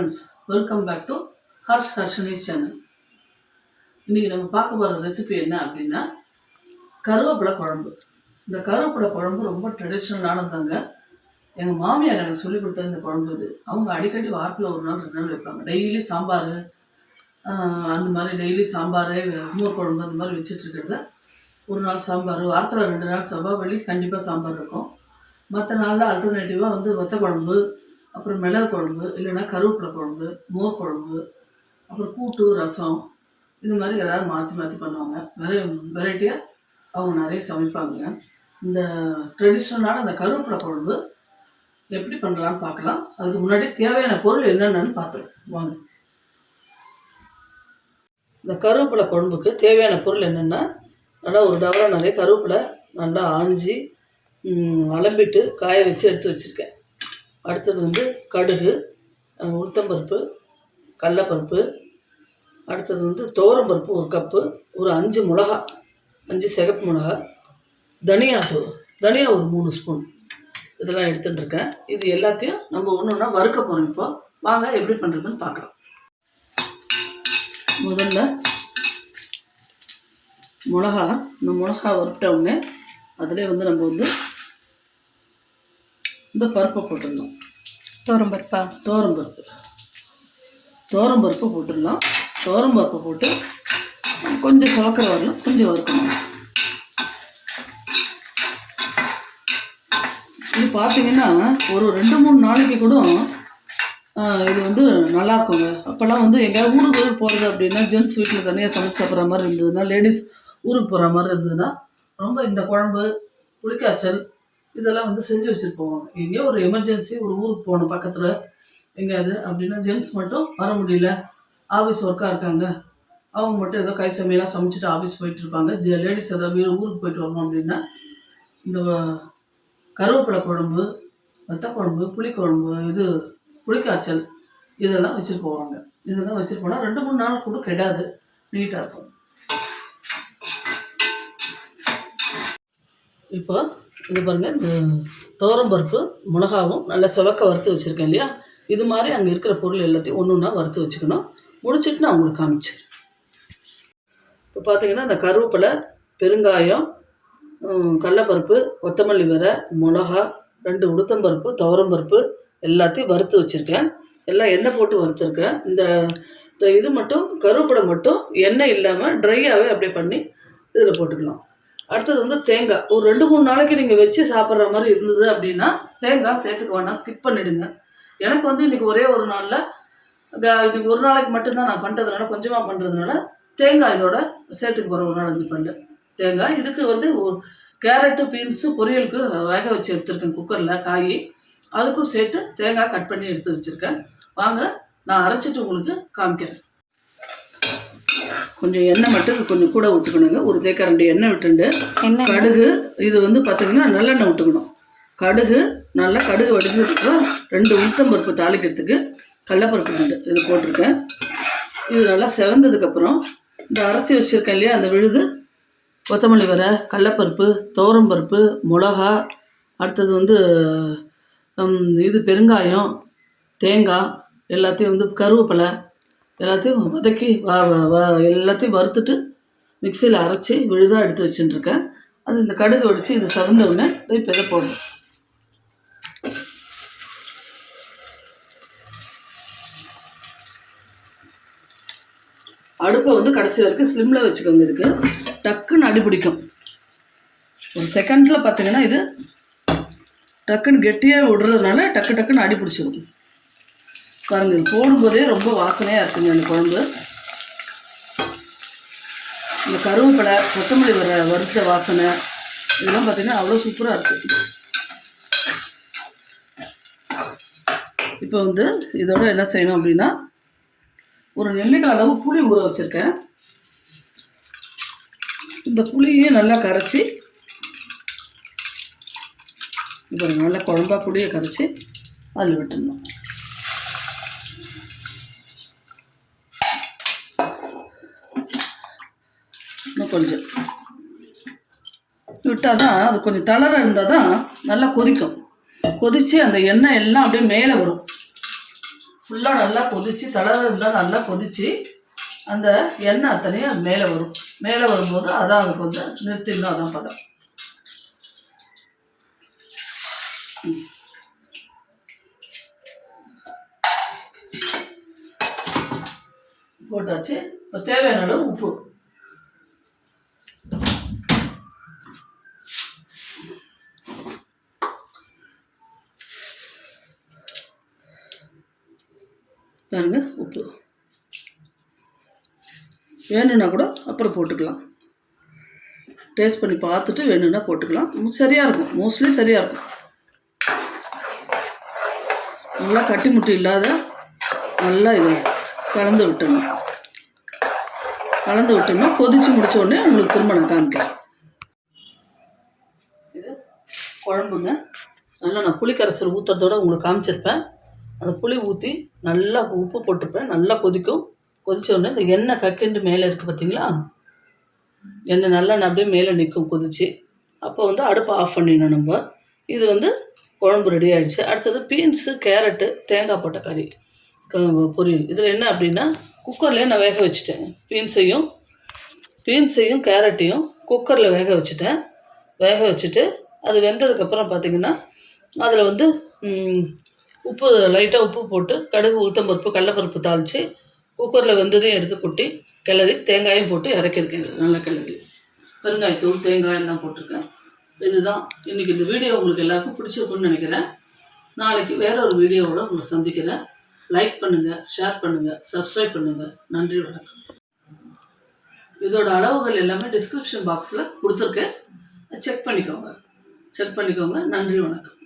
Friends, welcome back to Harshini's channel. இன்றைக்கி நம்ம பார்க்க போகிற ரெசிபி என்ன அப்படின்னா கருவேப்பிலை குழம்பு. இந்த கருவேப்பிலை குழம்பு ரொம்ப ட்ரெடிஷ்னலானதாங்க. எங்கள் மாமியார் எனக்கு சொல்லிக் கொடுத்த இந்த குழம்பு இது. அவங்க அடிக்கடி வாரத்தில் ஒரு நாள் 2 நாள் வைப்பாங்க. டெய்லி சாம்பார் அந்த மாதிரி டெய்லி சாம்பார் மோர் குழம்பு அந்த மாதிரி வச்சிட்ருக்கிறத ஒரு நாள் சாம்பார், வாரத்தில் 2 நாள் செவ்வாய் வெள்ளி கண்டிப்பாக சாம்பார் இருக்கும். மற்ற நாளில் அல்டர்னேட்டிவாக வத்த குழம்பு, அப்புறம் மிளகு குழம்பு, இல்லைன்னா கருவேப்பிலை குழம்பு, மோர் குழம்பு, அப்புறம் கூட்டு, ரசம், இது மாதிரி ஏதாவது மாற்றி மாற்றி பண்ணுவாங்க. வெரைட்டியாக அவங்க நிறைய சமைப்பாங்க. இந்த ட்ரெடிஷ்னலான அந்த கருவேப்பிலை குழம்பு எப்படி பண்ணலான்னு பார்க்கலாம். அதுக்கு முன்னாடி தேவையான பொருள் என்னென்னு பார்த்துருவோம் வாங்க. இந்த கருவேப்பிலை குழம்புக்கு தேவையான பொருள் என்னென்னா, நல்லா ஒரு டவரா நிறைய கருவேப்பிலை நல்லா ஆஞ்சி அலம்பிட்டு காய வச்சு எடுத்து வச்சுருக்கேன். அடுத்தது கடுகு, உளுத்தம்பருப்பு, கடலப்பருப்பு, அடுத்தது துவரம்பருப்பு 1 கப்பு, ஒரு 5 மிளகா, 5 சிகப்பு மிளகா, தனியா ஒரு 3 ஸ்பூன் இதெல்லாம் எடுத்துட்டுருக்கேன். இது எல்லாத்தையும் நம்ம ஒன்று ஒன்றா வறுக்க போகிறோம். இப்போ வாங்க எப்படி பண்ணுறதுன்னு பார்க்கலாம். முதல்ல இந்த மிளகா வறுத்த உடனே அதிலே நம்ம இந்த பருப்பை போட்டுடலாம். துவரம்பருப்பு போட்டுடலாம். துவரம்பருப்பு போட்டு கொஞ்சம் சவக்கிற வரலாம், கொஞ்சம் வறுக்கணும். இது பார்த்தீங்கன்னா ஒரு 2-3 நாளைக்கு கூட இது நல்லா இருக்குங்க. அப்போல்லாம் எங்கேயாவது ஊருக்கு போகிறது அப்படின்னா, ஜென்ட்ஸ் வீட்டில் தனியாக சமைச்சு சாப்பிட்ற மாதிரி இருந்ததுன்னா, லேடிஸ் ஊருக்கு போகிற மாதிரி இருந்ததுன்னா, ரொம்ப இந்த குழம்பு, புளிக்காய்ச்சல் இதெல்லாம் செஞ்சு வச்சுட்டு போவாங்க. எங்கேயோ ஒரு எமர்ஜென்சி, ஒரு ஊருக்கு போகணும் பக்கத்தில் எங்கேயாவது அப்படின்னா, ஜென்ட்ஸ் மட்டும் வர முடியல, ஆஃபீஸ் ஒர்க்காக இருக்காங்க, அவங்க மட்டும் ஏதோ கை சமையலாக சமைச்சிட்டு ஆஃபீஸ் போயிட்டு இருப்பாங்க. லேடிஸ் ஏதாவது ஊருக்கு போயிட்டு வரணும் அப்படின்னா இந்த கருவேப்பிலை குழம்பு, வத்த குழம்பு, புளிக்குழம்பு, புளிக்காய்ச்சல் இதெல்லாம் வச்சுட்டு போவாங்க. இதெல்லாம் வச்சுட்டு போனால் 2-3 நாள் கூட கெடாது, நீட்டாக இருக்கும். இப்போ இது பாருங்கள், இந்த துவரம்பருப்பு மிளகாவும் நல்லா செவக்க வறுத்து வச்சுருக்கேன் இல்லையா, இது மாதிரி அங்கே இருக்கிற பொருள் எல்லாத்தையும் ஒன்று ஒன்றா வறுத்து வச்சுக்கணும். முடிச்சுட்டு நான் உங்களுக்கு காமிச்சேன். இப்போ பார்த்தீங்கன்னா இந்த கருவேப்பிலை, பெருங்காயம், கடலப்பருப்பு, கொத்தமல்லி விதை, மிளகா, 2 உளுத்தம்பருப்பு, துவரம்பருப்பு எல்லாத்தையும் வறுத்து வச்சுருக்கேன். எல்லாம் எண்ணெய் போட்டு வறுத்துருக்கேன். இந்த இது மட்டும் கருவேப்பிலை மட்டும் எண்ணெய் இல்லாமல் ட்ரையாகவே அப்படியே பண்ணி இதில் போட்டுக்கலாம். அடுத்தது தேங்காய். ஒரு 2-3 நாளைக்கு நீங்கள் வச்சு சாப்பிட்ற மாதிரி இருந்தது அப்படின்னா தேங்காய் சேர்த்துக்க வேணாம், ஸ்கிப் பண்ணிவிடுங்க. எனக்கு இன்றைக்கி ஒரே ஒரு நாளில் இன்றைக்கி ஒரு நாளைக்கு மட்டும்தான் நான் பண்ணுறதுனால, கொஞ்சமாக பண்ணுறதுனால தேங்காய் இதோட சேர்த்துக்க போகிற ஒரு நாள் பண்ணேன். தேங்காய் இதுக்கு ஒரு கேரட்டு, பீன்ஸு பொரியலுக்கு வேக வச்சு எடுத்துருக்கேன் குக்கரில் காய், அதுக்கும் சேர்த்து தேங்காய் கட் பண்ணி எடுத்து வச்சுருக்கேன். வாங்க நான் அரைச்சிட்டு உங்களுக்கு காமிக்கிறேன். கொஞ்சம் எண்ணெய் மட்டும் கொஞ்சம் கூட விட்டுக்கணுங்க. ஒரு தேக்கரண்டி எண்ணெய் விட்டுண்டு கடுகு, இது பார்த்தீங்கன்னா நல்லெண்ணெய் விட்டுக்கணும். கடுகு நல்லா கடுகு வடிச்சதுக்கப்புறம் 2 உளுத்தம்பருப்பு தாளிக்கிறதுக்கு கடலப்பருப்பு 2 இது போட்டிருக்கேன். இது நல்லா செவந்ததுக்கப்புறம் இந்த அரைச்சி வச்சுருக்கேன் இல்லையா, அந்த விழுது, கொத்தமல்லி வரை, கடலப்பருப்பு, துவரம்பருப்பு, மிளகா, அடுத்தது இது பெருங்காயம், தேங்காய் எல்லாத்தையும் கருவேப்பிலை எல்லாத்தையும் வதக்கி எல்லாத்தையும் வறுத்துட்டு மிக்சியில் அரைச்சி விழுதாக எடுத்து வச்சுட்டுருக்கேன். அது இந்த கடுகு வடித்து இது சவந்த உடனே இப்போ இதை போடணும். அடுப்பை கடைசி வரைக்கும் ஸ்லிம்மில் வச்சுக்கோங்க. இதுக்கு டக்குன்னு அடி பிடிக்கும். ஒரு செகண்டில் பார்த்தீங்கன்னா இது டக்குன்னு கெட்டியாக விடுறதுனால டக்குன்னு அடி பிடிச்சிடும். பாருங்க, இது போடும்போதே ரொம்ப வாசனையாக இருக்குங்க இந்த குழம்பு. இந்த கருவேப்பிலை, கொத்தமல்லி வறுத்த வாசனை இதெல்லாம் பார்த்தீங்கன்னா அவ்வளோ சூப்பராக இருக்குது. இப்போ இதோட என்ன செய்யணும் அப்படின்னா, ஒரு நெல்லிக்காய் அளவு புளி ஊற வச்சுருக்கேன். இந்த புளியை நல்லா கரைச்சி, இப்போ நல்லா குழம்பா புளியை கரைச்சி அதில் விட்டுடணும். இன்னும் கொஞ்சம் விட்டால் தான் அது கொஞ்சம் தளர இருந்தால் தான் நல்லா கொதிக்கும். கொதித்து அந்த எண்ணெய் எல்லாம் அப்படியே மேலே வரும். ஃபுல்லாக நல்லா கொதித்து தளர இருந்தால் நல்லா கொதித்து அந்த எண்ணெய் அத்தனையும் அது மேலே வரும். மேலே வரும்போது அதான் அதுக்கு வந்து நிறுத்திடணும். அதான் பதம். போட்டாச்சு. இப்போ தேவையான அளவு உப்பு. பாருங்க, உப்பு வேணும்னா கூட அப்புறம் போட்டுக்கலாம். டேஸ்ட் பண்ணி பார்த்துட்டு வேணும்னா போட்டுக்கலாம். சரியாக இருக்கும், மோஸ்ட்லி சரியாக இருக்கும். நல்லா கட்டி முட்டி இல்லாத நல்லா இதை கலந்து விட்டுடணும். கொதித்து முடித்த உடனே உங்களுக்கு திரும்ப நான் காமிக்கிறேன். இது குழம்புங்க. நல்லா நான் புளி கரைசல் ஊற்றுறதோட உங்களுக்கு காமிச்சிருப்பேன். அந்த புளி ஊற்றி நல்லா உப்பு போட்டிருப்பேன். நல்லா கொதிக்கும். கொதித்த உடனே இந்த எண்ணெய் கக்கிண்டு மேலே இருக்குது பார்த்தீங்களா, எண்ணெய் நல்லா அப்படியே மேலே நிற்கும் கொதிச்சு. அப்போ வந்து அடுப்பை ஆஃப் பண்ணிடணும் நம்ம. இது வந்து குழம்பு ரெடி ஆகிடுச்சு. அடுத்தது பீன்ஸு, கேரட்டு, தேங்காய் போட்ட கறி பொரியல். இதில் என்ன அப்படின்னா, குக்கர்லேயே நான் வேக வச்சுட்டேன். பீன்ஸையும் கேரட்டையும் குக்கரில் வேக வச்சுட்டு அது வெந்ததுக்கப்புறம் பார்த்திங்கன்னா அதில் வந்து உப்பு, லைட்டாக உப்பு போட்டு கடுகு, உளுத்தம்பருப்பு, கடலைப்பருப்பு தாளித்து குக்கரில் வெந்ததையும் எடுத்து கொட்டி கிளறி தேங்காயும் போட்டு இறக்கிருக்கேன். நல்லா கிளறி பெருங்காயத்தூள், தேங்காய் எல்லாம் போட்டிருக்கேன். இதுதான் இன்றைக்கி. இந்த வீடியோ உங்களுக்கு எல்லாருக்கும் பிடிச்சிருக்குன்னு நினைக்கிறேன். நாளைக்கு வேற ஒரு வீடியோவோட உங்களை சந்திக்கிறேன். லைக் பண்ணுங்கள், ஷேர் பண்ணுங்கள், சப்ஸ்கிரைப் பண்ணுங்கள். நன்றி, வணக்கம். இதோட அளவுகள் எல்லாமே டிஸ்கிரிப்ஷன் பாக்ஸில் கொடுத்துருக்கேன். செக் பண்ணிக்கோங்க. நன்றி, வணக்கம்.